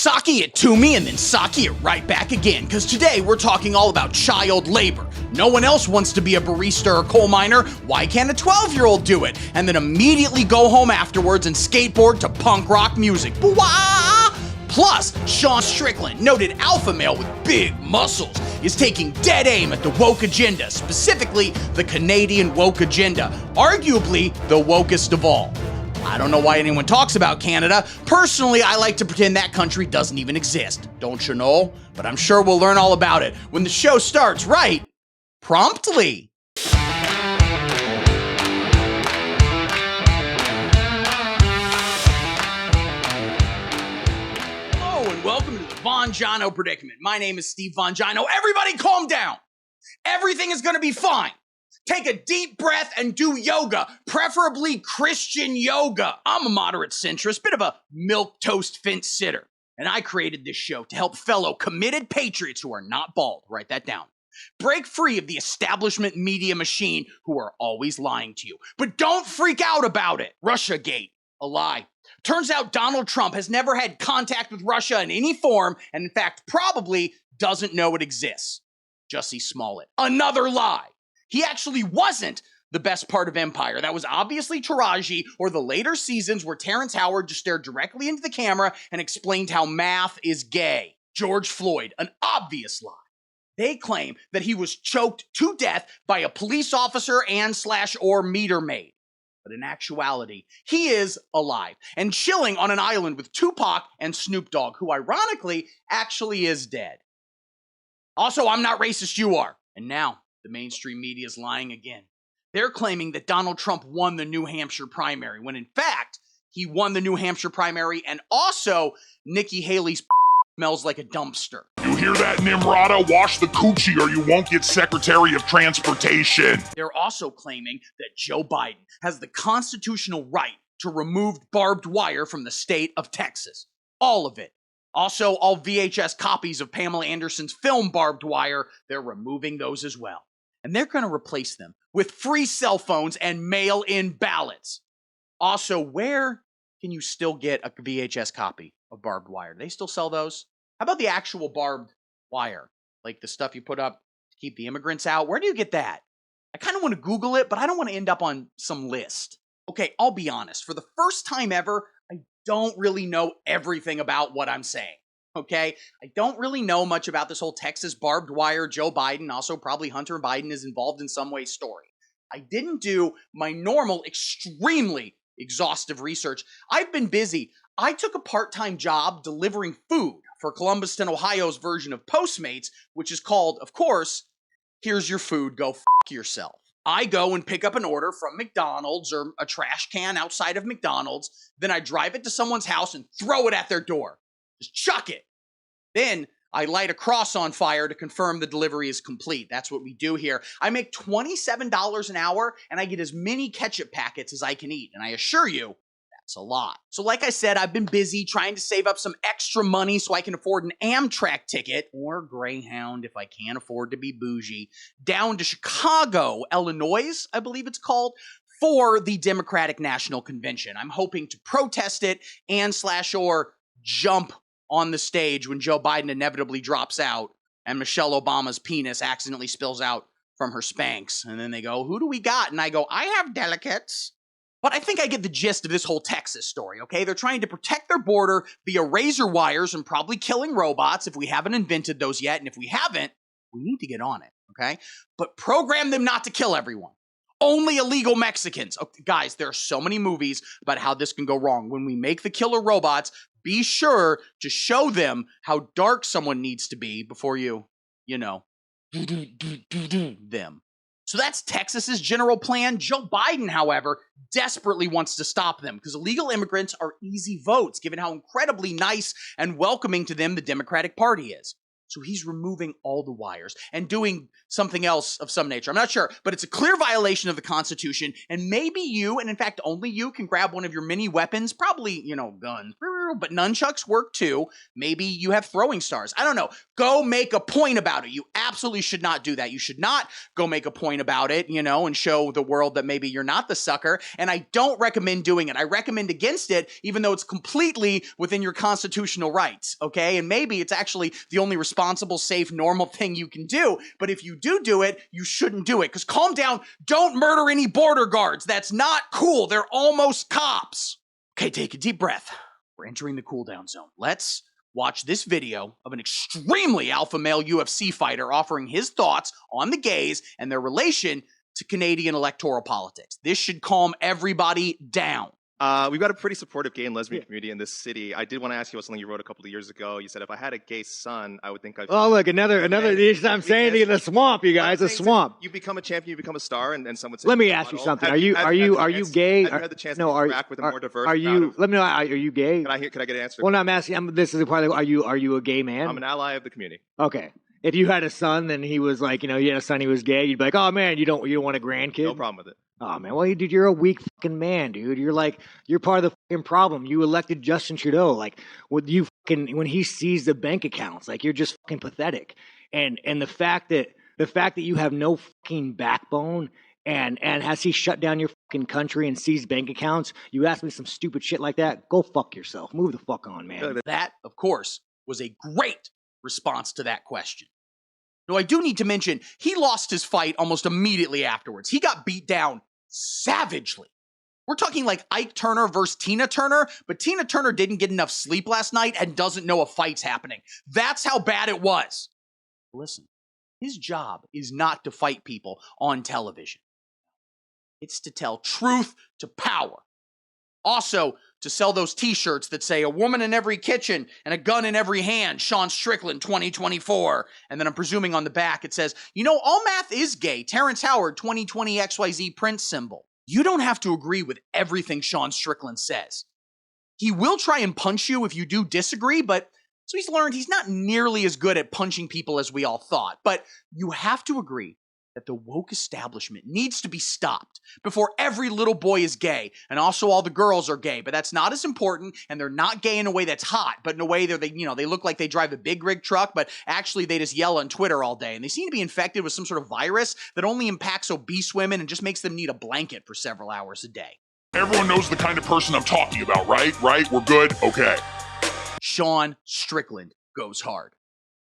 Saki it to me and then Saki it right back again, because today we're talking all about child labor. No one else wants to be a barista or coal miner. Why can't a 12-year-old do it? And then immediately go home afterwards and skateboard to punk rock music. Bwah! Plus, Sean Strickland, noted alpha male with big muscles, is taking dead aim at the woke agenda, specifically the Canadian woke agenda, arguably the wokest of all. I don't know why anyone talks about Canada. Personally, I like to pretend that country doesn't even exist. Don't you know? But I'm sure we'll learn all about it when the show starts right promptly. Hello and welcome to the Vonjano Predicament. My name is Steve Vonjano. Everybody calm down. Everything is going to be fine. Take a deep breath and do yoga, preferably Christian yoga. I'm a moderate centrist, bit of a milquetoast fence sitter, and I created this show to help fellow committed patriots who are not bald, write that down, break free of the establishment media machine who are always lying to you. But don't freak out about it. Russiagate, a lie. Turns out Donald Trump has never had contact with Russia in any form, and in fact probably doesn't know it exists. Jussie Smollett, another lie. He actually wasn't the best part of Empire. That was obviously Taraji or the later seasons where Terrence Howard just stared directly into the camera and explained how math is gay. George Floyd, an obvious lie. They claim that he was choked to death by a police officer and/or meter maid. But in actuality, he is alive and chilling on an island with Tupac and Snoop Dogg, who ironically actually is dead. Also, I'm not racist, you are. And now, the mainstream media is lying again. They're claiming that Donald Trump won the New Hampshire primary, when in fact, he won the New Hampshire primary, and also Nikki Haley's smells like a dumpster. You hear that, Nimrata? Wash the coochie or you won't get Secretary of Transportation. They're also claiming that Joe Biden has the constitutional right to remove barbed wire from the state of Texas. All of it. Also, all VHS copies of Pamela Anderson's film Barbed Wire, they're removing those as well. And they're going to replace them with free cell phones and mail-in ballots. Also, where can you still get a VHS copy of Barbed Wire? Do they still sell those? How about the actual barbed wire? Like the stuff you put up to keep the immigrants out? Where do you get that? I kind of want to Google it, but I don't want to end up on some list. Okay, I'll be honest. For the first time ever, I don't really know everything about what I'm saying. Okay, I don't really know much about this whole Texas barbed wire, Joe Biden, also probably Hunter Biden is involved in some way story. I didn't do my normal, extremely exhaustive research. I've been busy. I took a part-time job delivering food for Columbuston, Ohio's version of Postmates, which is called, of course, Here's Your Food, Go F*** Yourself. I go and pick up an order from McDonald's or a trash can outside of McDonald's, then I drive it to someone's house and throw it at their door. Just chuck it. Then I light a cross on fire to confirm the delivery is complete. That's what we do here. I make $27 an hour, and I get as many ketchup packets as I can eat. And I assure you, that's a lot. So like I said, I've been busy trying to save up some extra money so I can afford an Amtrak ticket, or Greyhound if I can't afford to be bougie, down to Chicago, Illinois, I believe it's called, for the Democratic National Convention. I'm hoping to protest it and/or jump on the stage when Joe Biden inevitably drops out and Michelle Obama's penis accidentally spills out from her Spanx. And then they go, who do we got? And I go, I have delegates. But I think I get the gist of this whole Texas story, okay? They're trying to protect their border via razor wires and probably killing robots if we haven't invented those yet. And if we haven't, we need to get on it, okay? But program them not to kill everyone. Only illegal Mexicans. Okay, guys, there are so many movies about how this can go wrong. When we make the killer robots, be sure to show them how dark someone needs to be before you know, them. So that's Texas's general plan. Joe Biden, however, desperately wants to stop them because illegal immigrants are easy votes, given how incredibly nice and welcoming to them the Democratic Party is. So he's removing all the wires and doing something else of some nature. I'm not sure, but it's a clear violation of the Constitution. And maybe you, and in fact, only you, can grab one of your mini weapons, probably, guns, but nunchucks work too. Maybe you have throwing stars. I don't know. Go make a point about it. You absolutely should not do that. You should not go make a point about it, and show the world that maybe you're not the sucker. And I don't recommend doing it. I recommend against it, even though it's completely within your constitutional rights, okay? And maybe it's actually the only responsible, safe, normal thing you can do. But if you do it, you shouldn't do it. Because calm down, don't murder any border guards. That's not cool. They're almost cops. Okay, take a deep breath. We're entering the cooldown zone. Let's watch this video of an extremely alpha male UFC fighter offering his thoughts on the gays and their relation to Canadian electoral politics. This should calm everybody down. We've got a pretty supportive gay and lesbian community in this city. I did want to ask you about something you wrote a couple of years ago. You said, if I had a gay son, I would think I'd... Oh, look, another, I'm saying in the swamp, you guys, a swamp. You become a champion, you become a star, and someone says... Let me ask you something. Are you gay? Have you had the chance to interact with a more diverse crowd of... Let me know, are you gay? Can I get an answer? Well, no, I'm asking, this is the part of, are you a gay man? I'm an ally of the community. Okay. If you had a son, then he was like, you had a son, he was gay, you'd be like, oh man, you don't want a grandkid? No problem with it. Oh man, well, dude, you're a weak fucking man, dude. You're part of the fucking problem. You elected Justin Trudeau, like, when he sees the bank accounts, like, you're just fucking pathetic. And the fact that you have no fucking backbone, and has he shut down your fucking country and seized bank accounts? You ask me some stupid shit like that? Go fuck yourself. Move the fuck on, man. That, of course, was a great response to that question. Though I do need to mention, he lost his fight almost immediately afterwards. He got beat down savagely. We're talking like Ike Turner versus Tina Turner, but Tina Turner didn't get enough sleep last night and doesn't know a fight's happening. That's how bad it was. Listen, his job is not to fight people on television. It's to tell truth to power. Also, to sell those t-shirts that say, a woman in every kitchen and a gun in every hand, Sean Strickland 2024. And then I'm presuming on the back it says, all math is gay, Terrence Howard 2020 XYZ print symbol. You don't have to agree with everything Sean Strickland says. He will try and punch you if you do disagree, but so he's learned he's not nearly as good at punching people as we all thought. But you have to agree that the woke establishment needs to be stopped before every little boy is gay, and also all the girls are gay, but that's not as important, and they're not gay in a way that's hot, but in a way that they look like they drive a big rig truck, but actually they just yell on Twitter all day, and they seem to be infected with some sort of virus that only impacts obese women and just makes them need a blanket for several hours a day. Everyone knows the kind of person I'm talking about, right? Right? We're good? Okay. Sean Strickland goes hard.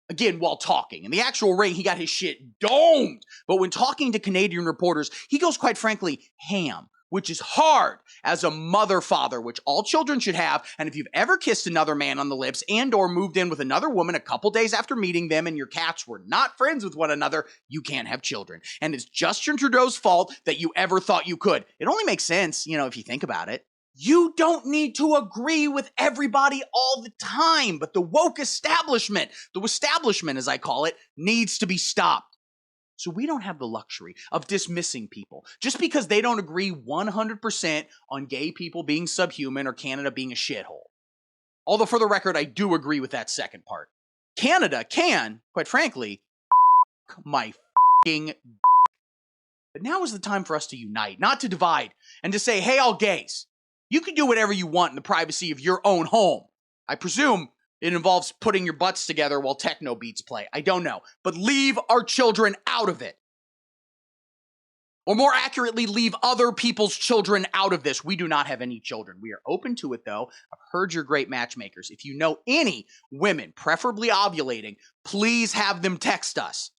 Again, while talking. In the actual ring, he got his shit domed. But when talking to Canadian reporters, he goes, quite frankly, ham, which is hard as a mother-father, which all children should have. And if you've ever kissed another man on the lips and or moved in with another woman a couple days after meeting them and your cats were not friends with one another, you can't have children. And it's Justin Trudeau's fault that you ever thought you could. It only makes sense, if you think about it. You don't need to agree with everybody all the time, but the woke establishment, the establishment as I call it, needs to be stopped. So we don't have the luxury of dismissing people just because they don't agree 100% on gay people being subhuman or Canada being a shithole. Although for the record, I do agree with that second part. Canada can, quite frankly, my f***ing But now is the time for us to unite, not to divide, and to say, hey, all gays, you can do whatever you want in the privacy of your own home. I presume it involves putting your butts together while techno beats play. I don't know. But leave our children out of it. Or more accurately, leave other people's children out of this. We do not have any children. We are open to it, though. I've heard you're great matchmakers. If you know any women, preferably ovulating, please have them text us.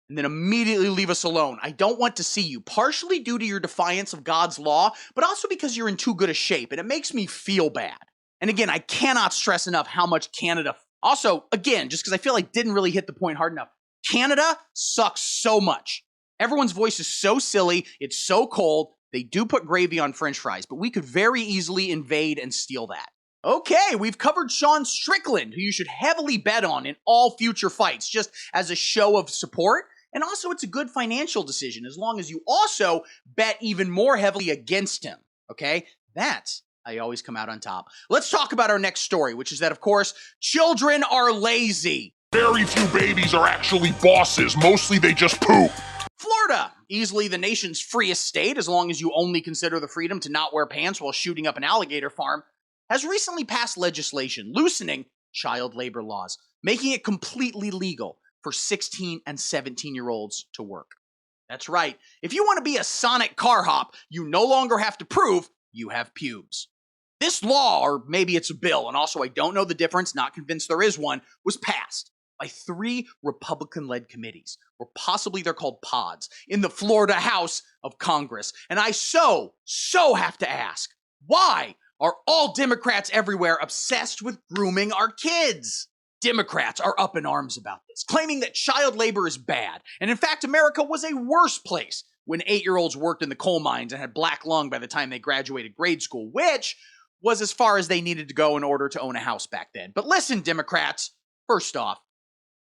And then immediately leave us alone. I don't want to see you, partially due to your defiance of God's law, but also because you're in too good a shape, and it makes me feel bad. And again, I cannot stress enough how much Canada... Also, again, just because I feel like didn't really hit the point hard enough, Canada sucks so much. Everyone's voice is so silly, it's so cold, they do put gravy on french fries, but we could very easily invade and steal that. Okay, we've covered Sean Strickland, who you should heavily bet on in all future fights, just as a show of support. And also, it's a good financial decision, as long as you also bet even more heavily against him, okay? That's how you always come out on top. Let's talk about our next story, which is that, of course, children are lazy. Very few babies are actually bosses. Mostly they just poop. Florida, easily the nation's freest state, as long as you only consider the freedom to not wear pants while shooting up an alligator farm, has recently passed legislation loosening child labor laws, making it completely legal for 16 and 17-year-olds to work. That's right. If you want to be a Sonic car hop, you no longer have to prove you have pubes. This law, or maybe it's a bill, and also I don't know the difference, not convinced there is one, was passed by 3 Republican-led committees, or possibly they're called pods, in the Florida House of Congress. And I so have to ask, why are all Democrats everywhere obsessed with grooming our kids? Democrats are up in arms about this, claiming that child labor is bad. And in fact, America was a worse place when 8-year-olds worked in the coal mines and had black lung by the time they graduated grade school, which was as far as they needed to go in order to own a house back then. But listen, Democrats, first off,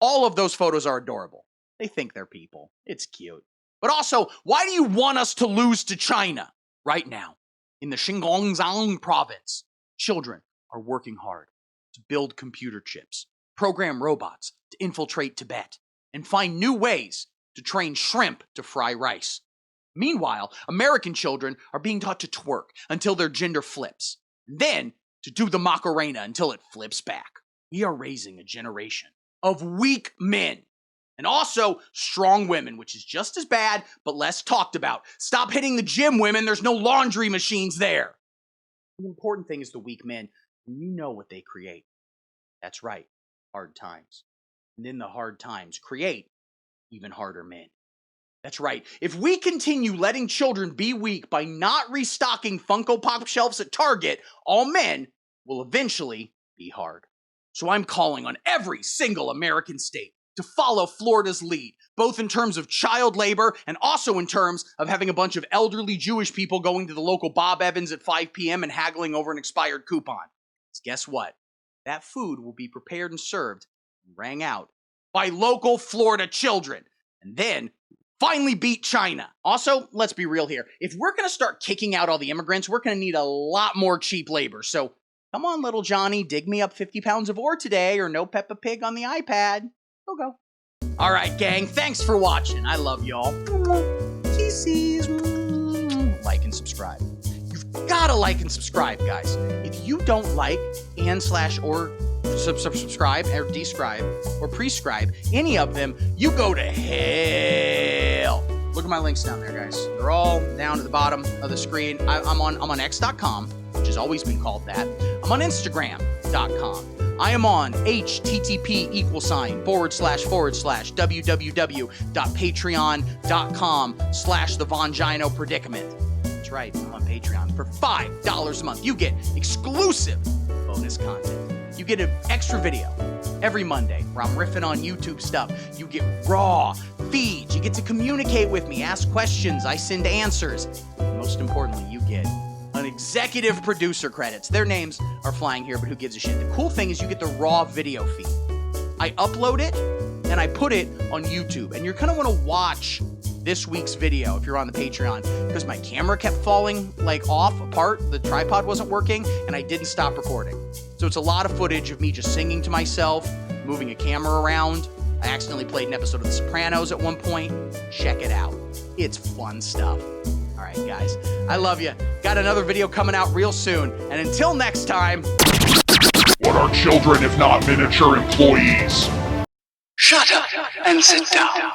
all of those photos are adorable. They think they're people. It's cute. But also, why do you want us to lose to China right now? In the Xinjiang province, children are working hard to build computer chips, program robots to infiltrate Tibet, and find new ways to train shrimp to fry rice. Meanwhile, American children are being taught to twerk until their gender flips, and then to do the Macarena until it flips back. We are raising a generation of weak men, and also strong women, which is just as bad, but less talked about. Stop hitting the gym, women. There's no laundry machines there. The important thing is the weak men, and you know what they create. That's right, hard times. And then the hard times create even harder men. That's right. If we continue letting children be weak by not restocking Funko Pop shelves at Target, all men will eventually be hard. So I'm calling on every single American state to follow Florida's lead, both in terms of child labor and also in terms of having a bunch of elderly Jewish people going to the local Bob Evans at 5 p.m. and haggling over an expired coupon. Because guess what? That food will be prepared and served and rang out by local Florida children. And then finally beat China. Also, let's be real here. If we're going to start kicking out all the immigrants, we're going to need a lot more cheap labor. So come on, little Johnny, dig me up 50 pounds of ore today, or no Peppa Pig on the iPad. Go. All right, gang, thanks for watching. I love y'all. Kisses. Like and subscribe. You've got to like and subscribe, guys. If you don't like and/or subscribe or describe or prescribe any of them, you go to hell. Look at my links down there, guys. They're all down to the bottom of the screen. I'm on x.com, which has always been called that. I'm on instagram.com. I am on http://www.patreon.com/the Vongino Predicament. That's right, I'm on Patreon. For $5 a month, you get exclusive bonus content. You get an extra video every Monday where I'm riffing on YouTube stuff. You get raw feeds. You get to communicate with me, ask questions. I send answers. And most importantly, you get an executive producer credits. Their names are flying here, but who gives a shit? The cool thing is you get the raw video feed. I upload it and I put it on YouTube. And you're going to want to watch this week's video if you're on the Patreon, because my camera kept falling off apart. The tripod wasn't working and I didn't stop recording. So it's a lot of footage of me just singing to myself, moving a camera around. I accidentally played an episode of The Sopranos at one point. Check it out. It's fun stuff. All right, guys. I love you. Got another video coming out real soon. And until next time... What are children if not miniature employees? Shut up and sit down.